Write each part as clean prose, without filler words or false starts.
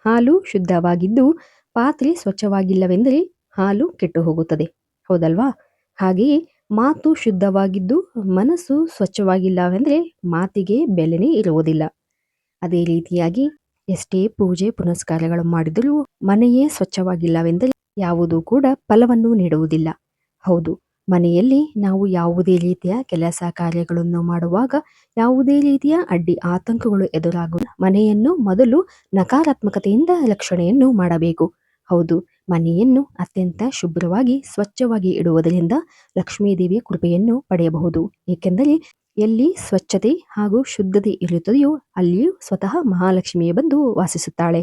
ಹಾಲು ಶುದ್ಧವಾಗಿದ್ದು ಪಾತ್ರೆ ಸ್ವಚ್ಛವಾಗಿಲ್ಲವೆಂದರೆ ಹಾಲು ಕೆಟ್ಟು ಹೋಗುತ್ತದೆ, ಹೌದಲ್ವಾ? ಹಾಗೆಯೇ ಮಾತು ಶುದ್ಧವಾಗಿದ್ದು ಮನಸ್ಸು ಸ್ವಚ್ಛವಾಗಿಲ್ಲವೆಂದರೆ ಮಾತಿಗೆ ಬೆಲೆನೇ ಇರುವುದಿಲ್ಲ. ಅದೇ ರೀತಿಯಾಗಿ ಎಷ್ಟೇ ಪೂಜೆ ಪುನಸ್ಕಾರಗಳು ಮಾಡಿದರೂ ಮನೆಯೇ ಸ್ವಚ್ಛವಾಗಿಲ್ಲವೆಂದರೆ ಯಾವುದೂ ಕೂಡ ಫಲವನ್ನು ನೀಡುವುದಿಲ್ಲ. ಹೌದು, ಮನೆಯಲ್ಲಿ ನಾವು ಯಾವುದೇ ರೀತಿಯ ಕೆಲಸ ಕಾರ್ಯಗಳನ್ನು ಮಾಡುವಾಗ ಯಾವುದೇ ರೀತಿಯ ಅಡ್ಡಿ ಆತಂಕಗಳು ಎದುರಾಗುವ ಮನೆಯನ್ನು ಮೊದಲು ನಕಾರಾತ್ಮಕತೆಯಿಂದ ರಕ್ಷಣೆಯನ್ನು ಮಾಡಬೇಕು. ಹೌದು, ಮನೆಯನ್ನು ಅತ್ಯಂತ ಶುಭ್ರವಾಗಿ ಸ್ವಚ್ಛವಾಗಿ ಇಡುವುದರಿಂದ ಲಕ್ಷ್ಮೀದೇವಿಯ ಕೃಪೆಯನ್ನು ಪಡೆಯಬಹುದು. ಏಕೆಂದರೆ ಎಲ್ಲಿ ಸ್ವಚ್ಛತೆ ಹಾಗೂ ಶುದ್ಧತೆ ಇರುತ್ತದೆಯೋ ಅಲ್ಲಿಯೂ ಸ್ವತಃ ಮಹಾಲಕ್ಷ್ಮಿಯೇ ಬಂದು ವಾಸಿಸುತ್ತಾಳೆ.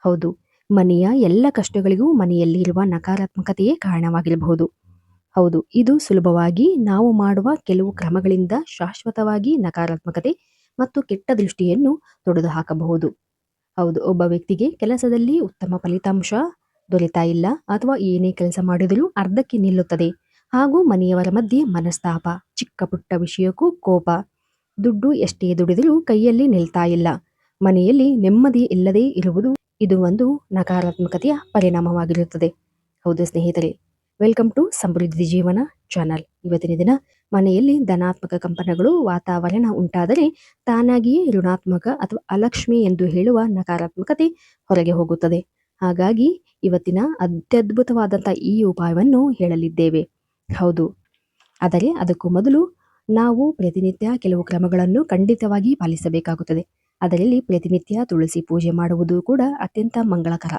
ಹೌದು, ಮನೆಯ ಎಲ್ಲ ಕಷ್ಟಗಳಿಗೂ ಮನೆಯಲ್ಲಿರುವ ನಕಾರಾತ್ಮಕತೆಯೇ ಕಾರಣವಾಗಿರಬಹುದು. ಹೌದು, ಇದು ಸುಲಭವಾಗಿ ನಾವು ಮಾಡುವ ಕೆಲವು ಕ್ರಮಗಳಿಂದ ಶಾಶ್ವತವಾಗಿ ನಕಾರಾತ್ಮಕತೆ ಮತ್ತು ಕೆಟ್ಟ ದೃಷ್ಟಿಯನ್ನು ತೊಡೆದು ಹಾಕಬಹುದು. ಹೌದು, ಒಬ್ಬ ವ್ಯಕ್ತಿಗೆ ಕೆಲಸದಲ್ಲಿ ಉತ್ತಮ ಫಲಿತಾಂಶ ದೊರೆತಾ ಇಲ್ಲ ಅಥವಾ ಏನೇ ಕೆಲಸ ಮಾಡಿದರೂ ಅರ್ಧಕ್ಕೆ ನಿಲ್ಲುತ್ತದೆ, ಹಾಗೂ ಮನೆಯವರ ಮಧ್ಯೆ ಮನಸ್ತಾಪ, ಚಿಕ್ಕ ಪುಟ್ಟ ವಿಷಯಕ್ಕೂ ಕೋಪ, ದುಡ್ಡು ಎಷ್ಟೇ ದುಡಿದರೂ ಕೈಯಲ್ಲಿ ನಿಲ್ತಾ ಇಲ್ಲ, ಮನೆಯಲ್ಲಿ ನೆಮ್ಮದಿ ಇಲ್ಲದೆ ಇರುವುದು ಇದು ಒಂದು ನಕಾರಾತ್ಮಕತೆಯ ಪರಿಣಾಮವಾಗಿರುತ್ತದೆ. ಹೌದು ಸ್ನೇಹಿತರೆ, ವೆಲ್ಕಮ್ ಟು ಸಮೃದ್ಧಿ ಜೀವನ ಚಾನಲ್. ಇವತ್ತಿನ ದಿನ ಮನೆಯಲ್ಲಿ ಧನಾತ್ಮಕ ಕಂಪನಗಳು ವಾತಾವರಣ ಉಂಟಾದರೆ ತಾನಾಗಿಯೇ ಋಣಾತ್ಮಕ ಅಥವಾ ಅಲಕ್ಷ್ಮಿ ಎಂದು ಹೇಳುವ ನಕಾರಾತ್ಮಕತೆ ಹೊರಗೆ ಹೋಗುತ್ತದೆ. ಹಾಗಾಗಿ ಇವತ್ತಿನ ಅತ್ಯದ್ಭುತವಾದಂಥ ಈ ಉಪಾಯವನ್ನು ಹೇಳಲಿದ್ದೇವೆ. ಹೌದು, ಆದರೆ ಅದಕ್ಕೂ ಮೊದಲು ನಾವು ಪ್ರತಿನಿತ್ಯ ಕೆಲವು ಕ್ರಮಗಳನ್ನು ಖಂಡಿತವಾಗಿ ಪಾಲಿಸಬೇಕಾಗುತ್ತದೆ. ಅದರಲ್ಲಿ ಪ್ರತಿನಿತ್ಯ ತುಳಸಿ ಪೂಜೆ ಮಾಡುವುದು ಕೂಡ ಅತ್ಯಂತ ಮಂಗಳಕರ.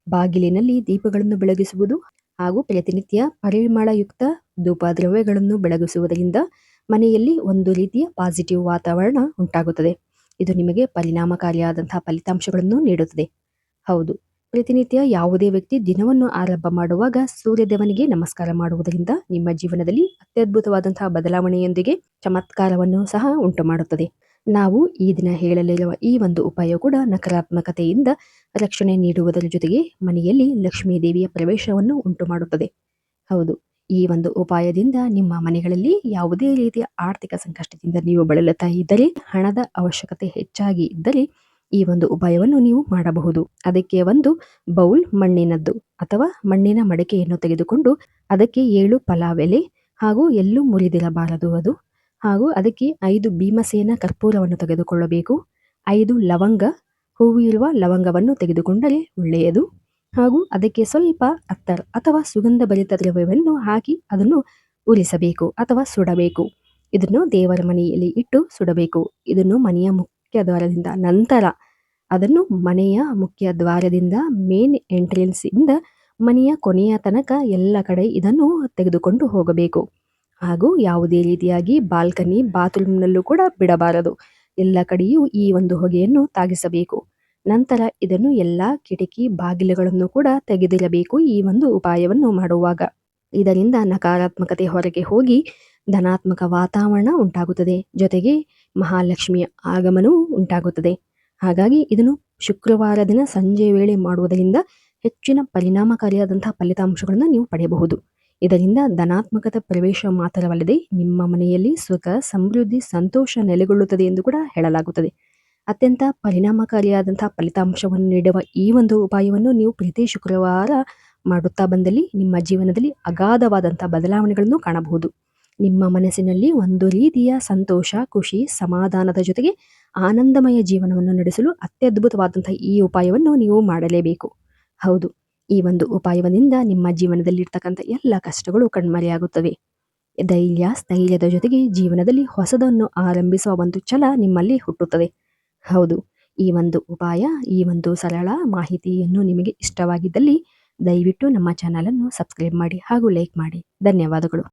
ಬಾಗಿಲಿನಲ್ಲಿ ದೀಪಗಳನ್ನು ಬೆಳಗಿಸುವುದು ಹಾಗೂ ಪ್ರತಿನಿತ್ಯ ಪರಿಮಳಯುಕ್ತ ಧೂಪ ದ್ರವ್ಯಗಳನ್ನು ಬೆಳಗಿಸುವುದರಿಂದ ಮನೆಯಲ್ಲಿ ಒಂದು ರೀತಿಯ ಪಾಸಿಟಿವ್ ವಾತಾವರಣ ಉಂಟಾಗುತ್ತದೆ. ಇದು ನಿಮಗೆ ಪರಿಣಾಮಕಾರಿಯಾದಂತಹ ಫಲಿತಾಂಶಗಳನ್ನು ನೀಡುತ್ತದೆ. ಹೌದು, ಪ್ರತಿನಿತ್ಯ ಯಾವುದೇ ವ್ಯಕ್ತಿ ದಿನವನ್ನು ಆರಂಭ ಮಾಡುವಾಗ ಸೂರ್ಯದೇವನಿಗೆ ನಮಸ್ಕಾರ ಮಾಡುವುದರಿಂದ ನಿಮ್ಮ ಜೀವನದಲ್ಲಿ ಅತ್ಯದ್ಭುತವಾದಂತಹ ಬದಲಾವಣೆಯೊಂದಿಗೆ ಚಮತ್ಕಾರವನ್ನು ಸಹ ಉಂಟು ಮಾಡುತ್ತದೆ. ನಾವು ಈ ದಿನ ಹೇಳಲಿರುವ ಈ ಒಂದು ಉಪಾಯ ಕೂಡ ನಕಾರಾತ್ಮಕತೆಯಿಂದ ರಕ್ಷಣೆ ನೀಡುವುದರ ಜೊತೆಗೆ ಮನೆಯಲ್ಲಿ ಲಕ್ಷ್ಮೀ ದೇವಿಯ ಪ್ರವೇಶವನ್ನು ಉಂಟು ಮಾಡುತ್ತದೆ. ಹೌದು, ಈ ಒಂದು ಉಪಾಯದಿಂದ ನಿಮ್ಮ ಮನೆಗಳಲ್ಲಿ ಯಾವುದೇ ರೀತಿಯ ಆರ್ಥಿಕ ಸಂಕಷ್ಟದಿಂದ ನೀವು ಬಳಲುತ್ತಾ ಇದ್ದರೆ, ಹಣದ ಅವಶ್ಯಕತೆ ಹೆಚ್ಚಾಗಿ ಇದ್ದರೆ ಈ ಒಂದು ಉಪಾಯವನ್ನು ನೀವು ಮಾಡಬಹುದು. ಅದಕ್ಕೆ ಒಂದು ಬೌಲ್ ಮಣ್ಣಿನದ್ದು ಅಥವಾ ಮಣ್ಣಿನ ಮಡಕೆಯನ್ನು ತೆಗೆದುಕೊಂಡು ಅದಕ್ಕೆ 7 ಪಲಾವ್ ಎಲೆ ಹಾಗೂ ಎಲ್ಲೂ ಮುರಿದಿರಬಾರದು ಅದು, ಹಾಗೂ ಅದಕ್ಕೆ 5 ಭೀಮಸೇನ ಕರ್ಪೂರವನ್ನು ತೆಗೆದುಕೊಳ್ಳಬೇಕು. 5 ಲವಂಗ, ಹೂವು ಇರುವ ಲವಂಗವನ್ನು ತೆಗೆದುಕೊಂಡರೆ ಒಳ್ಳೆಯದು. ಹಾಗೂ ಅದಕ್ಕೆ ಸ್ವಲ್ಪ ಅತ್ತರ್ ಅಥವಾ ಸುಗಂಧ ಭರಿತ ದ್ರವ್ಯವನ್ನು ಹಾಕಿ ಅದನ್ನು ಉರಿಸಬೇಕು ಅಥವಾ ಸುಡಬೇಕು. ಇದನ್ನು ದೇವರ ಮನೆಯಲ್ಲಿ ಇಟ್ಟು ಸುಡಬೇಕು. ಇದನ್ನು ಮನೆಯ ಮುಖ್ಯ ದ್ವಾರದಿಂದ, ನಂತರ ಅದನ್ನು ಮನೆಯ ಮುಖ್ಯ ದ್ವಾರದಿಂದ ಮೇನ್ ಎಂಟ್ರೆನ್ಸ್ ಇಂದ ಮನೆಯ ಕೊನೆಯ ತನಕ ಎಲ್ಲ ಕಡೆ ಇದನ್ನು ತೆಗೆದುಕೊಂಡು ಹೋಗಬೇಕು. ಹಾಗೂ ಯಾವುದೇ ರೀತಿಯಾಗಿ ಬಾಲ್ಕನಿ, ಬಾತ್ರೂಮ್ನಲ್ಲೂ ಕೂಡ ಬಿಡಬಾರದು. ಎಲ್ಲ ಕಡೆಯೂ ಈ ಒಂದು ಹೊಗೆಯನ್ನು ತಾಗಿಸಬೇಕು. ನಂತರ ಇದನ್ನು ಎಲ್ಲ ಕಿಟಕಿ ಬಾಗಿಲುಗಳನ್ನು ಕೂಡ ತೆಗೆದಿರಬೇಕು ಈ ಒಂದು ಉಪಾಯವನ್ನು ಮಾಡುವಾಗ. ಇದರಿಂದ ನಕಾರಾತ್ಮಕತೆ ಹೊರಗೆ ಹೋಗಿ ಧನಾತ್ಮಕ ವಾತಾವರಣ ಉಂಟಾಗುತ್ತದೆ, ಜೊತೆಗೆ ಮಹಾಲಕ್ಷ್ಮಿಯ ಆಗಮನವೂ ಉಂಟಾಗುತ್ತದೆ. ಹಾಗಾಗಿ ಇದನ್ನು ಶುಕ್ರವಾರ ದಿನ ಸಂಜೆ ವೇಳೆ ಮಾಡುವುದರಿಂದ ಹೆಚ್ಚಿನ ಪರಿಣಾಮಕಾರಿಯಾದಂತಹ ಫಲಿತಾಂಶಗಳನ್ನು ನೀವು ಪಡೆಯಬಹುದು. ಇದರಿಂದ ಧನಾತ್ಮಕತೆ ಪ್ರವೇಶ ಮಾತ್ರವಲ್ಲದೆ ನಿಮ್ಮ ಮನೆಯಲ್ಲಿ ಸುಖ, ಸಮೃದ್ಧಿ, ಸಂತೋಷ ನೆಲೆಗೊಳ್ಳುತ್ತದೆ ಎಂದು ಕೂಡ ಹೇಳಲಾಗುತ್ತದೆ. ಅತ್ಯಂತ ಪರಿಣಾಮಕಾರಿಯಾದಂತಹ ಫಲಿತಾಂಶವನ್ನು ನೀಡುವ ಈ ಒಂದು ಉಪಾಯವನ್ನು ನೀವು ಪ್ರತಿ ಶುಕ್ರವಾರ ಮಾಡುತ್ತಾ ಬಂದಲ್ಲಿ ನಿಮ್ಮ ಜೀವನದಲ್ಲಿ ಅಗಾಧವಾದಂತಹ ಬದಲಾವಣೆಗಳನ್ನು ಕಾಣಬಹುದು. ನಿಮ್ಮ ಮನಸ್ಸಿನಲ್ಲಿ ಒಂದು ರೀತಿಯ ಸಂತೋಷ, ಖುಷಿ, ಸಮಾಧಾನದ ಜೊತೆಗೆ ಆನಂದಮಯ ಜೀವನವನ್ನು ನಡೆಸಲು ಅತ್ಯದ್ಭುತವಾದಂತಹ ಈ ಉಪಾಯವನ್ನು ನೀವು ಮಾಡಲೇಬೇಕು. ಹೌದು, ಈ ಒಂದು ಉಪಾಯದಿಂದ ನಿಮ್ಮ ಜೀವನದಲ್ಲಿರ್ತಕ್ಕಂಥ ಎಲ್ಲ ಕಷ್ಟಗಳು ಕಣ್ಮರೆಯಾಗುತ್ತವೆ. ಧೈರ್ಯ, ಸ್ಥೈರ್ಯದ ಜೊತೆಗೆ ಜೀವನದಲ್ಲಿ ಹೊಸದನ್ನು ಆರಂಭಿಸುವ ಒಂದು ಛಲ ನಿಮ್ಮಲ್ಲಿ ಹುಟ್ಟುತ್ತದೆ. ಹೌದು, ಈ ಒಂದು ಉಪಾಯ, ಈ ಒಂದು ಸರಳ ಮಾಹಿತಿಯನ್ನು ನಿಮಗೆ ಇಷ್ಟವಾಗಿದ್ದಲ್ಲಿ ದಯವಿಟ್ಟು ನಮ್ಮ ಚಾನಲನ್ನು ಸಬ್ಸ್ಕ್ರೈಬ್ ಮಾಡಿ ಹಾಗೂ ಲೈಕ್ ಮಾಡಿ. ಧನ್ಯವಾದಗಳು.